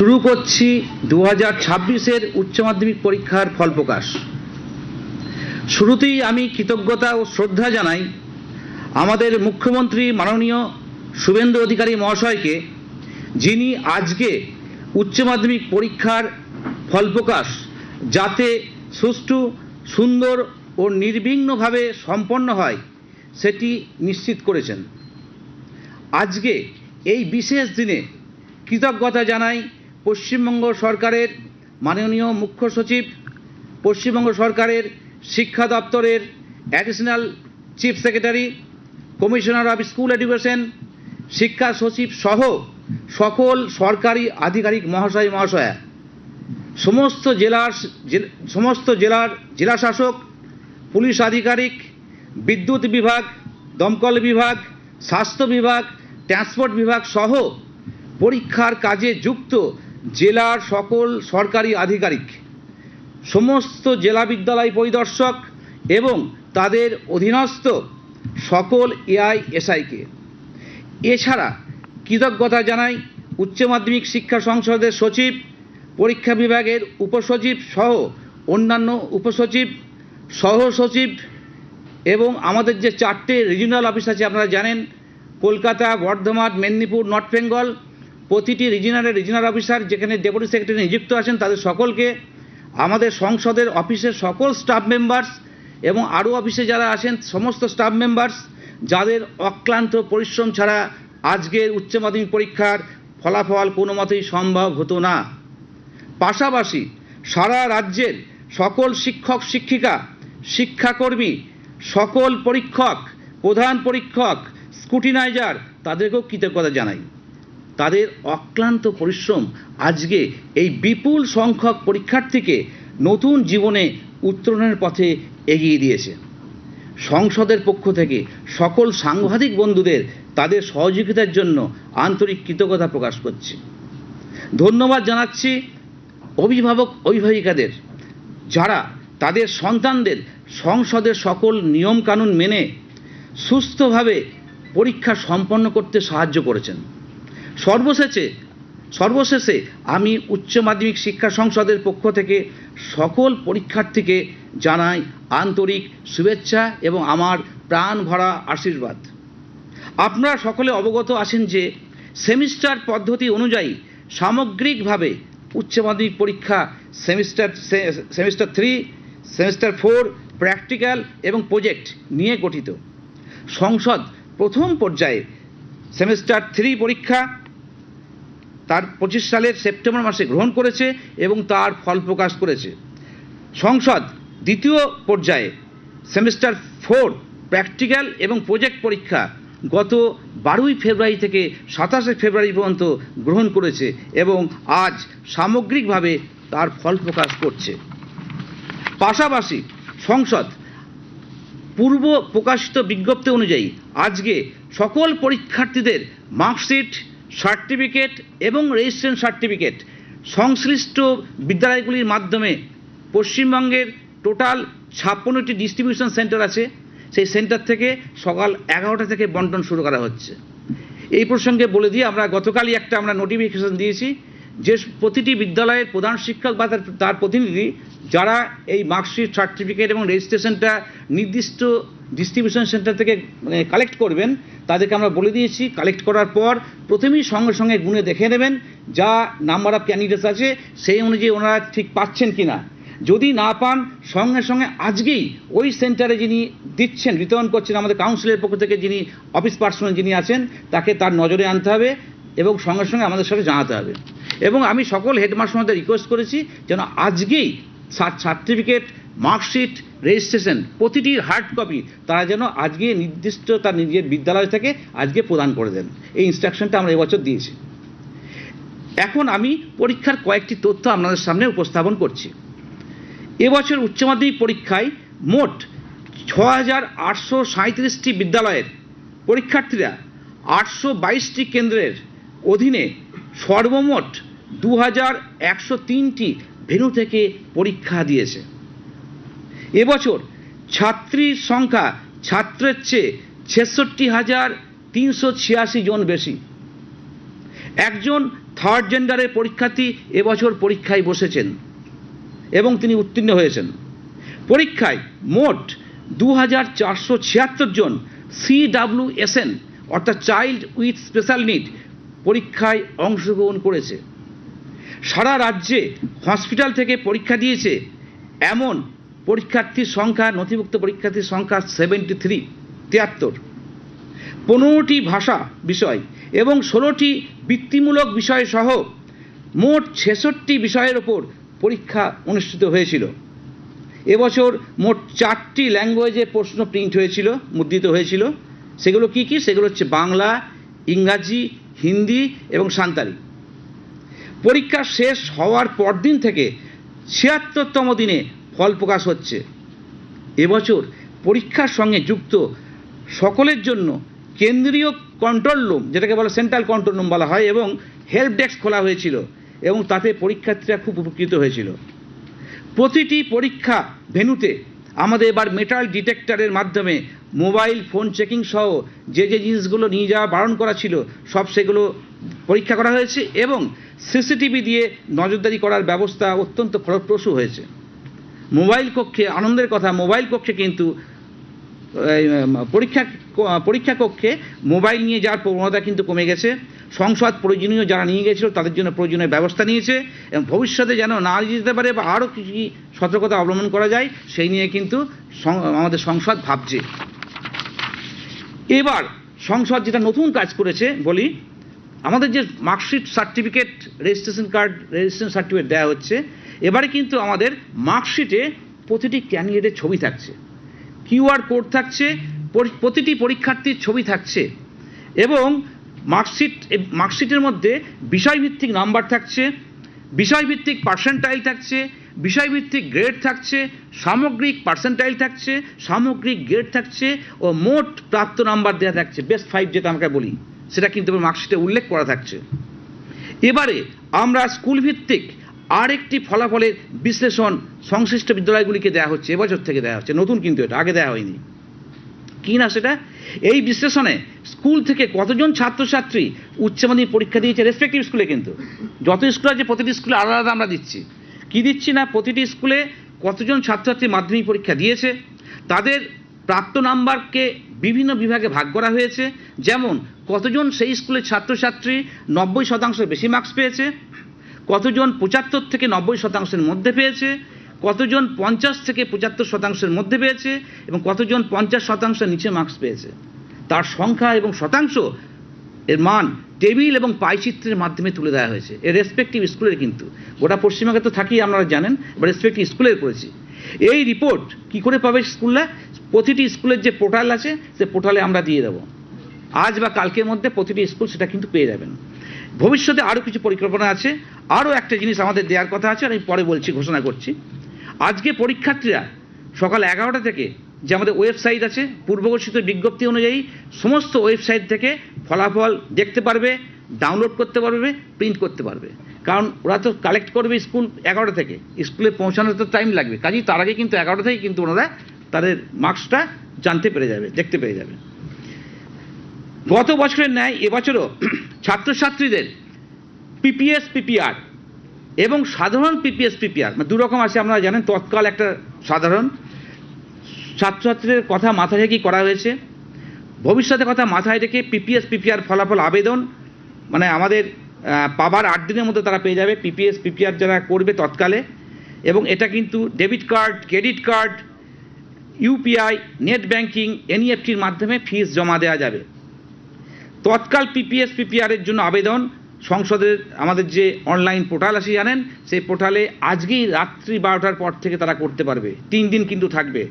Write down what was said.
শুরু করছি 2026-এর উচ্চ মাধ্যমিক পরীক্ষার ফল প্রকাশ। শুরুতেই আমি কৃতজ্ঞতা ও শ্রদ্ধা জানাই আমাদের মুখ্যমন্ত্রী মাননীয় শুভেন্দু অধিকারী মহাশয়কে, যিনি আজকে উচ্চ মাধ্যমিক পরীক্ষার ফল প্রকাশ যাতে সুষ্ঠু, সুন্দর ও নির্বিঘ্নভাবে সম্পন্ন হয় সেটি নিশ্চিত করেছেন। আজকে এই বিশেষ দিনে কৃতজ্ঞতা জানাই পশ্চিমবঙ্গ সরকারের মাননীয় মুখ্য সচিব, পশ্চিমবঙ্গ সরকারের শিক্ষা দপ্তরের additional chief secretary, commissioner of school education, শিক্ষা সচিব সহ সকল সরকারি আধিকারিক মহাশয় মহাশয়া, সমস্ত জেলার জেলাশাসক, পুলিশ আধিকারিক, বিদ্যুৎ বিভাগ, দমকল বিভাগ, স্বাস্থ্য বিভাগ, ট্রান্সপোর্ট বিভাগ সহ পরীক্ষার কাজে যুক্ত জেলার সকল সরকারি আধিকারিক, সমস্ত জেলা বিদ্যালয় পরিদর্শক এবং তাদের অধীনস্থ সকল এআইএসআইকে। এছাড়া কৃতজ্ঞতা জানাই উচ্চ মাধ্যমিক শিক্ষা সংসদের সচিব, পরীক্ষা বিভাগের উপসচিব সহ অন্যান্য উপসচিব, সহ সচিব এবং আমাদের যে 4টে রিজিওনাল অফিস আছে আপনারা জানেন, কলকাতা, বর্ধমান, মেদিনীপুর, নর্থ বেঙ্গল, প্রতিটি রিজিওনালের রিজিওনাল অফিসার যেখানে ডেপুটি সেক্রেটারি নিযুক্ত আছেন তাদের সকলকে, আমাদের সংসদের অফিসের সকল স্টাফ মেম্বার্স এবং আরও অফিসে যারা আছেন সমস্ত স্টাফ মেম্বার্স, যাদের অক্লান্ত পরিশ্রম ছাড়া আজকের উচ্চ মাধ্যমিক পরীক্ষার ফলাফল কোনো মতেই সম্ভব হতো না। পাশাপাশি সারা রাজ্যের সকল শিক্ষক শিক্ষিকা, শিক্ষাকর্মী, সকল পরীক্ষক, প্রধান পরীক্ষক, স্ক্রুটিনাইজার, তাদেরকেও কৃতজ্ঞতা জানাই। তাদের অক্লান্ত পরিশ্রম আজকে এই বিপুল সংখ্যক পরীক্ষার্থীকে নতুন জীবনে উত্তরণের পথে এগিয়ে দিয়েছে। সংসদের পক্ষ থেকে সকল সাংবাদিক বন্ধুদের তাদের সহযোগিতার জন্য আন্তরিক কৃতজ্ঞতা প্রকাশ করছি। ধন্যবাদ জানাচ্ছি অভিভাবক অভিভাবিকাদের, যারা তাদের সন্তানদের সংসদের সকল নিয়মকানুন মেনে সুস্থভাবে পরীক্ষা সম্পন্ন করতে সাহায্য করেছেন। সর্বশেষে আমি উচ্চ মাধ্যমিক শিক্ষা সংসদের পক্ষ থেকে সকল পরীক্ষার্থীকে জানাই আন্তরিক শুভেচ্ছা এবং আমার প্রাণ ভরা আশীর্বাদ। আপনারা সকলে অবগত আছেন যে সেমিস্টার পদ্ধতি অনুযায়ী সামগ্রিকভাবে উচ্চ মাধ্যমিক পরীক্ষা সেমিস্টার 3, সেমিস্টার 4, প্র্যাকটিক্যাল এবং প্রজেক্ট নিয়ে গঠিত। সংসদ প্রথম পর্যায়ে সেমিস্টার 3 পরীক্ষা তার 25 সালের সেপ্টেম্বর মাসে গ্রহণ করেছে এবং তার ফল প্রকাশ করেছে। সংসদ দ্বিতীয় পর্যায়ে সেমিস্টার 4 প্র্যাকটিক্যাল এবং প্রজেক্ট পরীক্ষা গত 12 ফেব্রুয়ারি থেকে 27 ফেব্রুয়ারি পর্যন্ত গ্রহণ করেছে এবং আজ সামগ্রিকভাবে তার ফল প্রকাশ করছে। পাশাপাশি সংসদ পূর্ব প্রকাশিত বিজ্ঞপ্তি অনুযায়ী আজকে সকল পরীক্ষার্থীদের মার্কশিট, সার্টিফিকেট এবং রেজিস্ট্রেশন সার্টিফিকেট সংশ্লিষ্ট বিদ্যালয়গুলির মাধ্যমে পশ্চিমবঙ্গের টোটাল 56টি ডিস্ট্রিবিউশন সেন্টার আছে, সেই সেন্টার থেকে সকাল 11টা থেকে বন্টন শুরু করা হচ্ছে। এই প্রসঙ্গে বলে দিয়ে আমরা গতকালই আমরা নোটিফিকেশন দিয়েছি যে প্রতিটি বিদ্যালয়ের প্রধান শিক্ষক বা তার প্রতিনিধি যারা এই মার্কশিট, সার্টিফিকেট এবং রেজিস্ট্রেশনটা নির্দিষ্ট ডিস্ট্রিবিউশন সেন্টার থেকে কালেক্ট করবেন, তাদেরকে আমরা বলে দিয়েছি কালেক্ট করার পর প্রথমেই সঙ্গে সঙ্গে গুণে দেখে নেবেন যা নাম্বার অফ ক্যান্ডিডেটস আছে সেই অনুযায়ী ওনারা ঠিক পাচ্ছেন কিনা। যদি না পান সঙ্গে সঙ্গে আজকেই ওই সেন্টারে যিনি দিচ্ছেন, বিতরণ করছেন, আমাদের কাউন্সিলের পক্ষ থেকে যিনি অফিস পার্সোনাল যিনি আছেন তাকে তার নজরে আনতে হবে এবং সঙ্গে সঙ্গে আমাদের সাথে জানাতে হবে। এবং আমি সকল হেডমাস্টারদের রিকোয়েস্ট করেছি যেন আজকেই সার্টিফিকেট, মার্কশিট, রেজিস্ট্রেশন প্রতিটির হার্ড কপি তারা যেন আজকে নির্দিষ্ট তার নিজের বিদ্যালয় থেকে আজকে প্রদান করে দেন। এই ইনস্ট্রাকশনটা আমরা এবছর দিয়েছি। এখন আমি পরীক্ষার কয়েকটি তথ্য আপনাদের সামনে উপস্থাপন করছি। এবছর উচ্চ মাধ্যমিক পরীক্ষায় মোট 6,837টি বিদ্যালয়ের পরীক্ষার্থীরা 822টি কেন্দ্রের অধীনে সর্বমোট 2,103টি ভেন্যু থেকে পরীক্ষা দিয়েছে। এবছর ছাত্রীর সংখ্যা ছাত্রের চেয়ে 66,386 জন বেশি। একজন থার্ড জেন্ডারের পরীক্ষার্থী এবছর পরীক্ষায় বসেছেন এবং তিনি উত্তীর্ণ হয়েছেন। পরীক্ষায় মোট 2476 জন CWSN অর্থাৎ চাইল্ড উইথ স্পেশাল নিড পরীক্ষায় অংশগ্রহণ করেছে। সারা রাজ্যে হসপিটাল থেকে পরীক্ষা দিয়েছে এমন পরীক্ষার্থীর সংখ্যা, নথিভুক্ত পরীক্ষার্থীর সংখ্যা 73। 15টি ভাষা বিষয় এবং 16টি বৃত্তিমূলক বিষয় সহ মোট 66টি বিষয়ের ওপর পরীক্ষা অনুষ্ঠিত হয়েছিল। এবছর মোট 4টি ল্যাঙ্গুয়েজে প্রশ্ন প্রিন্ট হয়েছিল, মুদ্রিত হয়েছিল। সেগুলো কি কি? সেগুলো হচ্ছে বাংলা, ইংরাজি, হিন্দি এবং সাঁওতালি। পরীক্ষা শেষ হওয়ার পরদিন থেকে 76তম দিনে ফল প্রকাশ হচ্ছে। এবছর পরীক্ষার সঙ্গে যুক্ত সকলের জন্য কেন্দ্রীয় কন্ট্রোল রুম, যেটাকে বলা সেন্ট্রাল কন্ট্রোল রুম বলা হয়, এবং হেল্প ডেস্ক খোলা হয়েছিল এবং তাতে পরীক্ষার্থীরা খুব উপকৃত হয়েছিল। প্রতিটি পরীক্ষা ভেন্যুতে আমাদের এবার মেটাল ডিটেক্টরের মাধ্যমে মোবাইল ফোন চেকিং সহ যে যে জিনিসগুলো নিয়ে যাওয়া বারণ করা ছিল সব সেগুলো পরীক্ষা করা হয়েছে এবং সিসিটিভি দিয়ে নজরদারি করার ব্যবস্থা অত্যন্ত ফলপ্রসূ হয়েছে। মোবাইল কক্ষে, আনন্দের কথা, মোবাইল কক্ষে কিন্তু পরীক্ষা কক্ষে মোবাইল নিয়ে যাওয়ার প্রবণতা কিন্তু কমে গেছে। সংসদ প্রয়োজনীয় যারা নিয়ে গেছিল তাদের জন্য প্রয়োজনীয় ব্যবস্থা নিয়েছে এবং ভবিষ্যতে যেন না যেতে পারে বা আরও কিছু সতর্কতা অবলম্বন করা যায় সেই নিয়ে কিন্তু আমাদের সংসদ ভাবছে। এবার সংসদ যেটা নতুন কাজ করেছে বলি, আমাদের যে marksheet certificate, registration card, registration certificate দেওয়া হচ্ছে, এবারে কিন্তু আমাদের মার্কশিটে প্রতিটি ক্যান্ডিডেটের ছবি থাকছে, QR কোড থাকছে, প্রতিটি পরীক্ষার্থীর ছবি থাকছে এবং মার্কশিটের মধ্যে বিষয়ভিত্তিক নাম্বার থাকছে, বিষয়ভিত্তিক পার্সেন্টাইল থাকছে, বিষয়ভিত্তিক গ্রেড থাকছে, সামগ্রিক পার্সেন্টাইল থাকছে, সামগ্রিক গ্রেড থাকছে ও মোট প্রাপ্ত নাম্বার দেওয়া থাকছে, বেস্ট 5 যেটা আমরা বলি, সেটা কিন্তু মার্কশিটে উল্লেখ করা থাকছে। এবারে আমরা স্কুল ভিত্তিক আরেকটি ফলাফলের বিশ্লেষণ সংশ্লিষ্ট বিদ্যালয়গুলিকে দেওয়া হচ্ছে, এবছর থেকে দেওয়া হচ্ছে, নতুন কিন্তু এটা আগে দেওয়া হয়নি। কি না সেটা? এই বিশ্লেষণে স্কুল থেকে কতজন ছাত্রছাত্রী উচ্চ মাধ্যমিক পরীক্ষা দিয়েছে রেসপেক্টিভ স্কুলে, কিন্তু যত স্কুল আছে প্রতিটি স্কুলে আলাদা আলাদা আমরা দিচ্ছি। কি দিচ্ছি না, প্রতিটি স্কুলে কতজন ছাত্রছাত্রী মাধ্যমিক পরীক্ষা দিয়েছে, তাদের প্রাপ্ত নাম্বারকে বিভিন্ন বিভাগে ভাগ করা হয়েছে। যেমন কতজন সেই স্কুলের ছাত্রছাত্রী 90% বেশি মার্কস পেয়েছে, কতজন 75 থেকে 90% মধ্যে পেয়েছে, কতজন 50 থেকে 75% মধ্যে পেয়েছে এবং কতজন 50% নিচে মার্কস পেয়েছে, তার সংখ্যা এবং শতাংশ এর মান টেবিল এবং পাইচিত্রের মাধ্যমে তুলে দেওয়া হয়েছে। এর রেসপেক্টিভ স্কুলের, কিন্তু গোটা পশ্চিমবঙ্গে তো থাকি আপনারা জানেন, এবার রেসপেক্টিভ স্কুলের করেছি। এই রিপোর্ট কি করে পাবে স্কুলরা? প্রতিটি স্কুলের যে পোর্টাল আছে সে পোর্টালে আমরা দিয়ে দেবো, আজ বা কালকের মধ্যে প্রতিটি স্কুল সেটা কিন্তু পেয়ে যাবেন। ভবিষ্যতে আরও কিছু পরিকল্পনা আছে, আরও একটা জিনিস আমাদের দেওয়ার কথা আছে, আমি পরে বলছি, ঘোষণা করছি। আজকে পরীক্ষার্থীরা সকাল 11টা থেকে যে আমাদের ওয়েবসাইট আছে, পূর্বঘোষিত বিজ্ঞপ্তি অনুযায়ী সমস্ত ওয়েবসাইট থেকে ফলাফল দেখতে পারবে, ডাউনলোড করতে পারবে, প্রিন্ট করতে পারবে। কারণ ওরা তো কালেক্ট করবে স্কুল 11টা থেকে, স্কুলে পৌঁছানোর তো টাইম লাগবে, কাজেই তার আগে কিন্তু 11টা থেকে কিন্তু ওনারা তাদের মার্কসটা জানতে পেরে যাবে, দেখতে পেরে যাবে। গত বছরের ন্যায় এবছরও ছাত্রছাত্রীদের PPS PPR এবং সাধারণ PPS PPR দু রকম আছে, আপনারা জানেন। তৎকাল একটা সাধারণ, ছাত্রছাত্রীদের কথা মাথায় রেখেই করা হয়েছে। ভবিষ্যতের কথা মাথায় রেখে PPS PPR ফলাফল আবেদন আমাদের পাবার 8 দিনের মধ্যে তারা পেয়ে যাবে, PPS PPR যারা করবে তৎকালে। এবং এটা কিন্তু debit card, credit card, UPI, net banking, NEFTর মাধ্যমে ফিস জমা দেওয়া যাবে। তৎকাল PPS PPR এর জন্য আবেদন সংসদের আমাদের যে অনলাইন পোর্টাল আছে জানেন, সেই পোর্টালে আজকেই রাত্রি 12টার পর থেকে তারা করতে পারবে, 3 দিন কিন্তু থাকবে।